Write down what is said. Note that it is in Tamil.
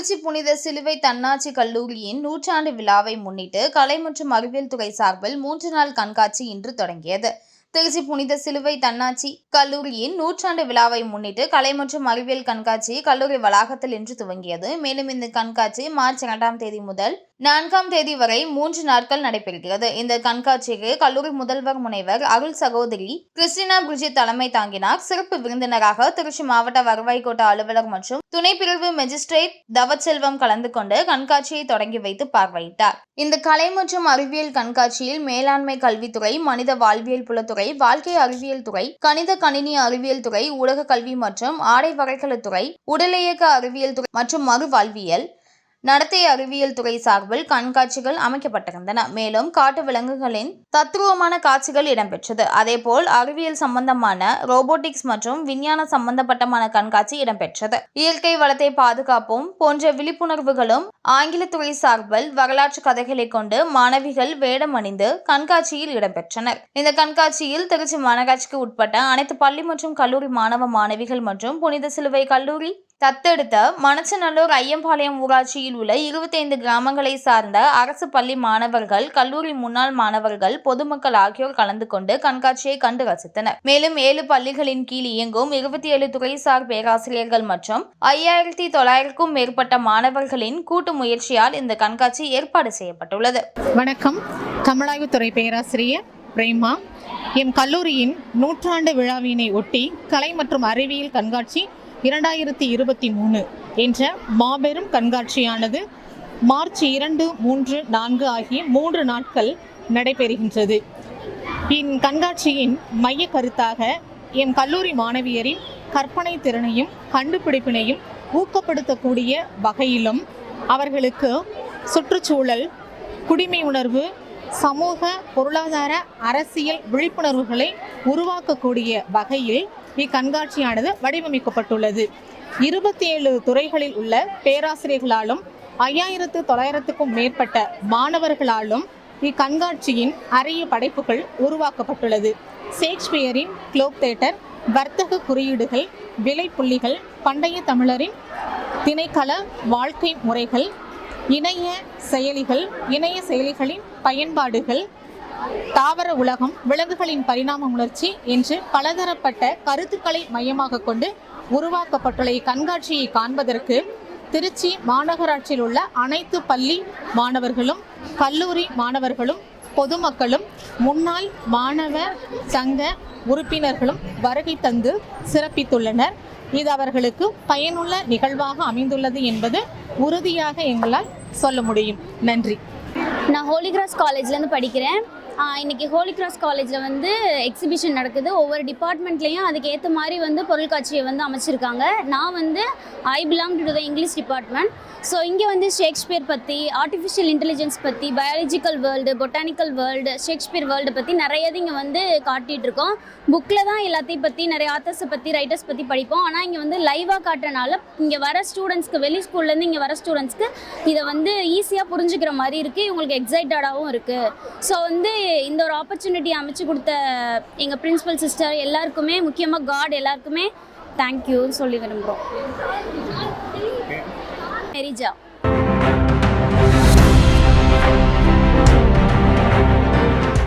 திருச்சி புனித சிலுவை தன்னாட்சி கல்லூரியின் 100ஆண்டு விழாவை முன்னிட்டு கலை மற்றும் அறிவியல் துறை சார்பில் 3 நாள் கண்காட்சி இன்று தொடங்கியது. திருச்சி புனித சிலுவை தன்னாட்சி கல்லூரியின் 100ஆண்டு விழாவை முன்னிட்டு கலை மற்றும் அறிவியல் கண்காட்சி கல்லூரி வளாகத்தில் இன்று துவங்கியது. மேலும் இந்த கண்காட்சி மார்ச் 2ஆம் தேதி முதல் 4ஆம் தேதி வரை 3 நாட்கள் நடைபெறுகிறது. இந்த கண்காட்சிக்கு கல்லூரி முதல்வர் முனைவர் அருள் சகோதரி கிறிஸ்டினா பிரிஜித் தலைமை தாங்கினார். சிறப்பு விருந்தினராக திருச்சி மாவட்ட வருவாய் கோட்ட அலுவலர் மற்றும் துணை பிரிவு மெஜிஸ்ட்ரேட் தவச்செல்வம் கலந்து கொண்டு கண்காட்சியை தொடங்கி வைத்து பார்வையிட்டார். இந்த கலை மற்றும் அறிவியல் கண்காட்சியில் மேலாண்மை கல்வித்துறை, மனித வாழ்வியல் புலத்துறை, வாழ்க்கை அறிவியல் துறை, கணித கணினி அறிவியல் துறை, ஊடக கல்வி மற்றும் ஆடை வரைகலத்துறை, உடலியக்க அறிவியல் துறை மற்றும் மறுவாழ்வியல் நடத்தை அறிவியல் துறை சார்பில் கண்காட்சிகள் அமைக்கப்பட்டிருந்தன. மேலும் காட்டு விலங்குகளின் தத்துவமான காட்சிகள் இடம்பெற்றது. அதேபோல் அறிவியல் சம்பந்தமான ரோபோட்டிக்ஸ் மற்றும் விஞ்ஞான சம்பந்தப்பட்டமான கண்காட்சி இடம்பெற்றது. இயற்கை வளத்தை பாதுகாப்போம் போன்ற விழிப்புணர்வுகளும் ஆங்கிலத்துறை சார்பில் வரலாற்று கதைகளை கொண்டு மாணவிகள் வேடம் அணிந்து கண்காட்சியில் இடம்பெற்றனர். இந்த கண்காட்சியில் திருச்சி மாநகராட்சிக்கு உட்பட்ட அனைத்து பள்ளி மற்றும் கல்லூரி மாணவ மாணவிகள் மற்றும் புனித சிலுவை கல்லூரி தத்தெடுத்த மணச்சநல்லூர் ஐயம்பாளையம் ஊராட்சியில் உள்ள 25 கிராமங்களை சார்ந்த அரசு பள்ளி மாணவர்கள், கல்லூரி முன்னாள் மாணவர்கள், பொதுமக்கள் ஆகியோர் கலந்து கொண்டு கண்காட்சியை கண்டு ரசித்தனர். மேலும் 7 பள்ளிகளின் கீழ் இயங்கும் 27 துறைசார் பேராசிரியர்கள் மற்றும் 5900க்கும் மேற்பட்ட மாணவர்களின் கூட்டு முயற்சியால் இந்த கண்காட்சி ஏற்பாடு செய்யப்பட்டுள்ளது. வணக்கம். தமிழாய்வுத்துறை பேராசிரியர் பிரேமா. எம் கல்லூரியின் 100ஆண்டு விழாவினை ஒட்டி கலை மற்றும் அறிவியல் கண்காட்சி 2023 என்ற மாபெரும் கண்காட்சியானது மார்ச் 2, 3, 4 ஆகிய 3 நாட்கள் நடைபெறுகின்றது. இக்கண்காட்சியின் மைய கருத்தாக எம் கல்லூரி மாணவியரின் கற்பனை திறனையும் கண்டுபிடிப்பினையும் ஊக்கப்படுத்தக்கூடிய வகையிலும் அவர்களுக்கு சுற்றுச்சூழல், குடிமை உணர்வு, சமூக, பொருளாதார, அரசியல் விழிப்புணர்வுகளை உருவாக்கக்கூடிய வகையில் இக்கண்காட்சியானது வடிவமைக்கப்பட்டுள்ளது. 27 துறைகளில் உள்ள பேராசிரியர்களாலும் 5900க்கும் மேற்பட்ட மாணவர்களாலும் இக்கண்காட்சியின் அரிய படைப்புகள் உருவாக்கப்பட்டுள்ளது. ஷேக்ஸ்பியரின் குளோப் தியேட்டர், வர்த்தக குறியீடுகள், விலைப்புள்ளிகள், பண்டைய தமிழரின் திணைக்கள வாழ்க்கை முறைகள், இணைய செயலிகளின் பயன்பாடுகள், தாவர உலகம், விலங்குகளின் பரிணாம உணர்ச்சி என்று பலதரப்பட்ட கருத்துக்களை மையமாக கொண்டு உருவாக்கப்பட்டுள்ள இக்கண்காட்சியை காண்பதற்கு திருச்சி மாநகராட்சியில் உள்ள அனைத்து பள்ளி மாணவர்களும், கல்லூரி மாணவர்களும், பொதுமக்களும், முன்னாள் மாணவ சங்க உறுப்பினர்களும் வருகை தந்து சிறப்பித்துள்ளனர். இது அவர்களுக்கு பயனுள்ள நிகழ்வாக அமைந்துள்ளது என்பது உறுதியாக எங்களால் சொல்ல முடியும். நன்றி. நான் ஹோலி கிராஸ் காலேஜ்லேருந்து படிக்கிறேன். இன்றைக்கி ஹோலி கிராஸ் காலேஜில் வந்து எக்ஸிபிஷன் நடக்குது. ஒவ்வொரு டிபார்ட்மெண்ட்லேயும் அதுக்கு ஏற்ற மாதிரி வந்து பொருட்காட்சியை வந்து அமைச்சிருக்காங்க. நான் வந்து I belong to the English department. So இங்கே வந்து ஷேக்ஸ்பியர் பற்றி, ஆர்டிஃபிஷியல் இன்டெலிஜென்ஸ் பற்றி, biological world, botanical world, Shakespeare world பற்றி நிறைய இங்கே வந்து காட்டிகிட்ருக்கோம். புக்கில் தான் எல்லாத்தையும் பற்றி, நிறைய ஆத்தர்ஸை பற்றி, ரைட்டர்ஸ் பற்றி படிப்போம். ஆனால் இங்கே வந்து லைவாக காட்டுறனால இங்கே வர ஸ்டூடெண்ட்ஸ்க்கு, வெளி ஸ்கூல்லேருந்து இங்கே வர ஸ்டூடெண்ட்ஸ்க்கு இதை வந்து ஈஸியாக புரிஞ்சுக்கிற மாதிரி இருக்குது. இவங்களுக்கு எக்ஸைட்டடாகவும் இருக்குது. ஸோ வந்து இந்த ஒரு ஆப்பர்ச்சுனிட்டி அமைச்சு கொடுத்த எங்கள் பிரின்சிபல் சிஸ்டர் எல்லாருக்குமே, முக்கியமாக காட் எல்லாருக்குமே தேங்க்யூன்னு சொல்லி விரும்புகிறோம். மெரிஜா.